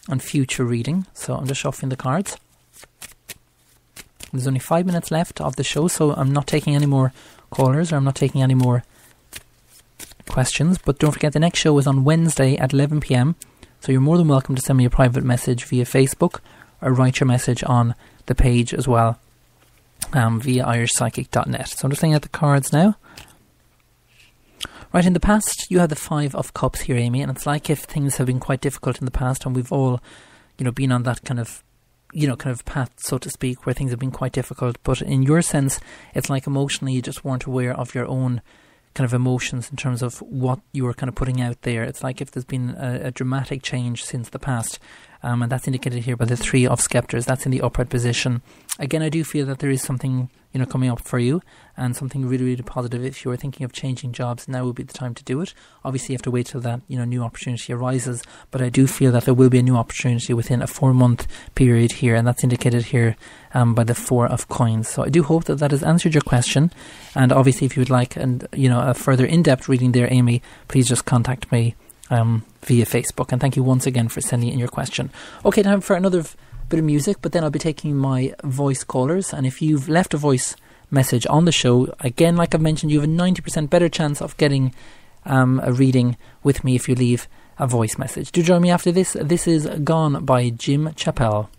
and future reading. So I'm just shuffling the cards. There's only 5 minutes left of the show, so I'm not taking any more callers, or I'm not taking any more questions. But don't forget, the next show is on Wednesday at 11 p.m. So you're more than welcome to send me a private message via Facebook, or write your message on the page as well, via irishpsychic.net. So I'm just looking at the cards now. Right, in the past, you had the 5 of Cups here, Amy, and it's like if things have been quite difficult in the past, and we've all, been on that kind of path, so to speak, where things have been quite difficult. But in your sense, it's like emotionally you just weren't aware of your own kind of emotions in terms of what you were kind of putting out there. It's like if there's been a dramatic change since the past, and that's indicated here by the 3 of scepters. That's in the upright position. Again, I do feel that there is something coming up for you, and something really, really positive. If you are thinking of changing jobs, now would be the time to do it. Obviously, you have to wait till that new opportunity arises, but I do feel that there will be a new opportunity within a 4-month period here, and that's indicated here by the 4 of coins. So I do hope that has answered your question, and obviously if you would like a further in-depth reading there, Amy, please just contact me via Facebook. And thank you once again for sending in your question. Okay, time for another bit of music, but then I'll be taking my voice callers. And if you've left a voice message on the show, again, like I've mentioned, you have a 90% better chance of getting a reading with me if you leave a voice message. Do join me after this. This is Gone by Jim Chappell.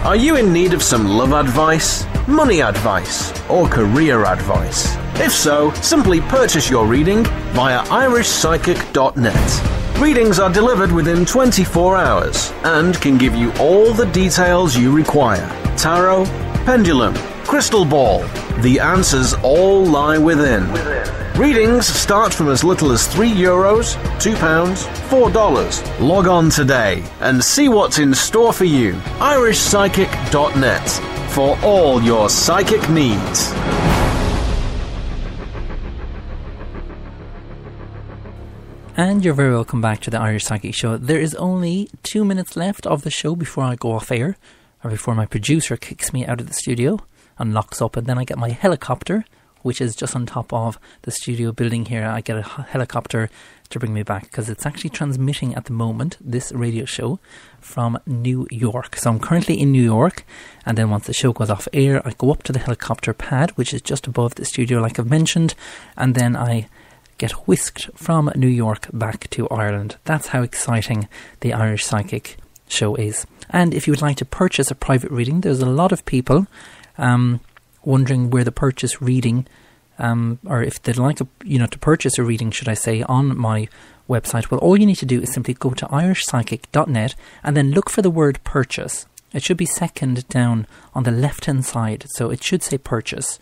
Are you in need of some love advice, money advice, or career advice? If so, simply purchase your reading via irishpsychic.net. Readings are delivered within 24 hours and can give you all the details you require. Tarot, pendulum, crystal ball. The answers all lie within. Readings start from as little as €3, £2, $4. Log on today and see what's in store for you. irishpsychic.net for all your psychic needs. And you're very welcome back to the Irish Psychic Show. There is only 2 minutes left of the show before I go off air, or before my producer kicks me out of the studio and locks up, and then I get my helicopter, which is just on top of the studio building here. I get a helicopter to bring me back, because it's actually transmitting at the moment, this radio show, from New York. So I'm currently in New York, and then once the show goes off air, I go up to the helicopter pad, which is just above the studio like I've mentioned, and then I get whisked from New York back to Ireland. That's how exciting the Irish Psychic Show is. And if you would like to purchase a private reading, there's a lot of people wondering where to purchase reading, or if they'd like to purchase a reading, should I say, on my website. Well, all you need to do is simply go to irishpsychic.net and then look for the word purchase. It should be second down on the left hand side, so it should say purchase.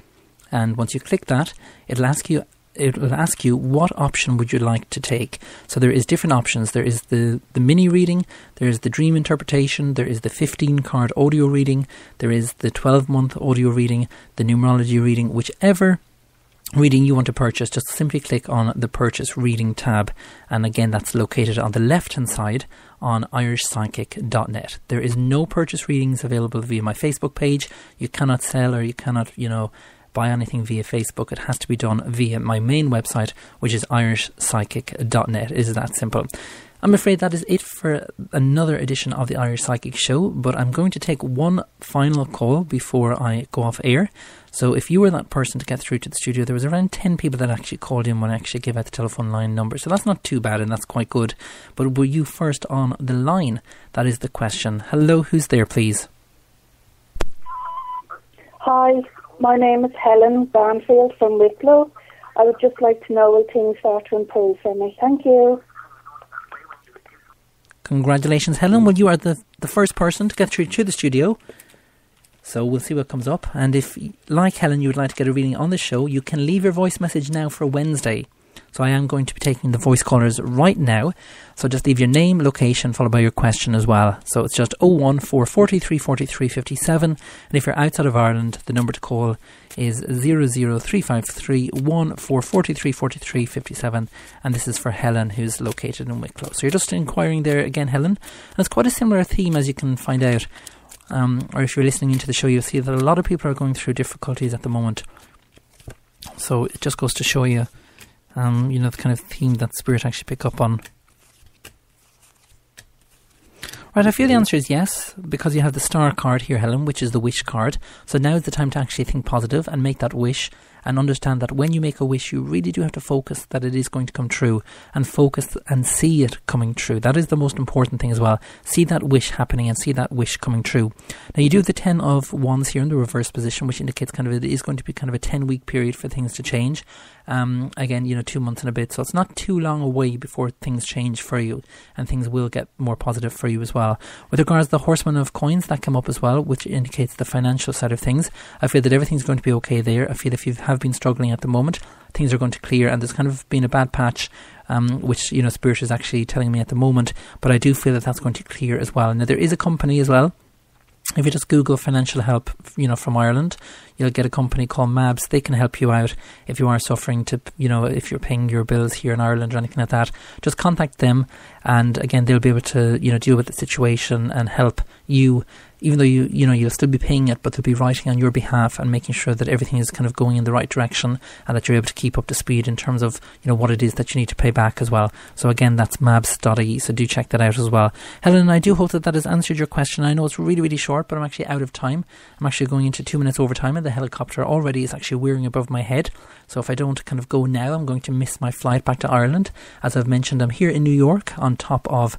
And once you click that, it will ask you what option would you like to take. So there is different options. There is the mini reading, there is the dream interpretation, there is the 15-card audio reading, there is the 12-month audio reading, the numerology reading. Whichever reading you want to purchase, just simply click on the purchase reading tab, and again that's located on the left hand side on irishpsychic.net. There is no purchase readings available via my Facebook page. You cannot sell, or you cannot buy anything via Facebook. It has to be done via my main website, which is irishpsychic.net. It is that simple. I'm afraid that is it for another edition of the Irish Psychic Show, but I'm going to take one final call before I go off air. So if you were that person to get through to the studio, there was around 10 people that actually called in when I actually gave out the telephone line number. So that's not too bad, and that's quite good. But were you first on the line? That is the question. Hello, who's there, please? Hi. My name is Helen Banfield from Wicklow. I would just like to know will things start to improve for me. Thank you. Congratulations, Helen. Well, you are the first person to get through to the studio. So we'll see what comes up. And if, like Helen, you would like to get a reading on the show, you can leave your voice message now for Wednesday. So I am going to be taking the voice callers right now. So just leave your name, location, followed by your question as well. So it's just 01443 43 57. And if you're outside of Ireland, the number to call is 00353 1443 43 57. And this is for Helen, who's located in Wicklow. So you're just inquiring there again, Helen. And it's quite a similar theme, as you can find out. Or if you're listening into the show, you'll see that a lot of people are going through difficulties at the moment. So it just goes to show you, the kind of theme that Spirit actually pick up on. Right, I feel the answer is yes, because you have the star card here, Helen, which is the wish card. So now is the time to actually think positive and make that wish, and understand that when you make a wish, you really do have to focus that it is going to come true, and focus and see it coming true. That is the most important thing as well. See that wish happening and see that wish coming true. Now you do have the 10 of Wands here in the reverse position, which indicates kind of it is going to be kind of a 10-week period for things to change. Again, 2 months and a bit, so it's not too long away before things change for you, and things will get more positive for you as well. With regards to the Horseman of Coins, that came up as well, which indicates the financial side of things. I feel that everything's going to be okay there. I feel if you have been struggling at the moment, things are going to clear, and there's kind of been a bad patch, which Spirit is actually telling me at the moment, but I do feel that that's going to clear as well. Now there is a company as well. If you just Google financial help, from Ireland, you'll get a company called MABS. They can help you out if you are suffering to, if you're paying your bills here in Ireland or anything like that. Just contact them, and again, they'll be able to, deal with the situation and help you. Even though you'll still be paying it, but they'll be writing on your behalf and making sure that everything is kind of going in the right direction, and that you're able to keep up to speed in terms of what it is that you need to pay back as well. So again, that's mabs.ie, so do check that out as well. Helen, I do hope that has answered your question. I know it's really, really short, but I'm actually out of time. I'm actually going into 2 minutes overtime, and the helicopter already is actually whirring above my head. So if I don't kind of go now, I'm going to miss my flight back to Ireland. As I've mentioned, I'm here in New York on top of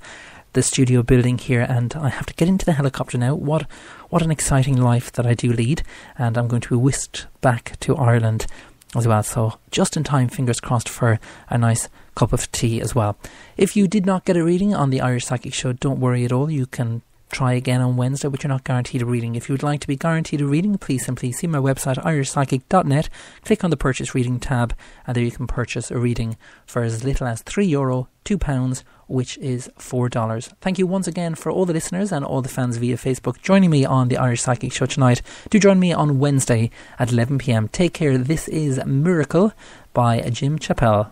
the studio building here, and I have to get into the helicopter now. What an exciting life that I do lead, and I'm going to be whisked back to Ireland as well, so just in time, fingers crossed, for a nice cup of tea as well. If you did not get a reading on the Irish Psychic Show, don't worry at all. You can try again on Wednesday, but you're not guaranteed a reading. If you would like to be guaranteed a reading, please simply see my website, irishpsychic.net, click on the Purchase Reading tab, and there you can purchase a reading for as little as €3, £2, which is $4. Thank you once again for all the listeners and all the fans via Facebook joining me on the Irish Psychic Show tonight. Do join me on Wednesday at 11 p.m. Take care. This is Miracle by Jim Chappell.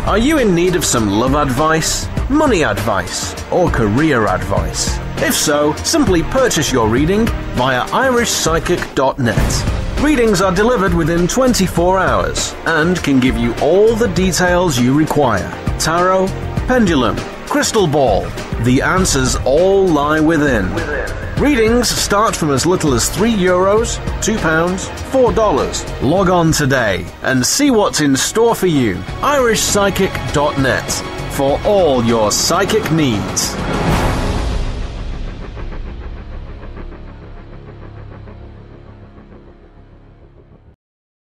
Are you in need of some love advice, money advice, or career advice? If so, simply purchase your reading via irishpsychic.net. Readings are delivered within 24 hours and can give you all the details you require. Tarot, pendulum, crystal ball. The answers all lie within. Readings start from as little as €3, £2, $4. Log on today and see what's in store for you. irishpsychic.net for all your psychic needs.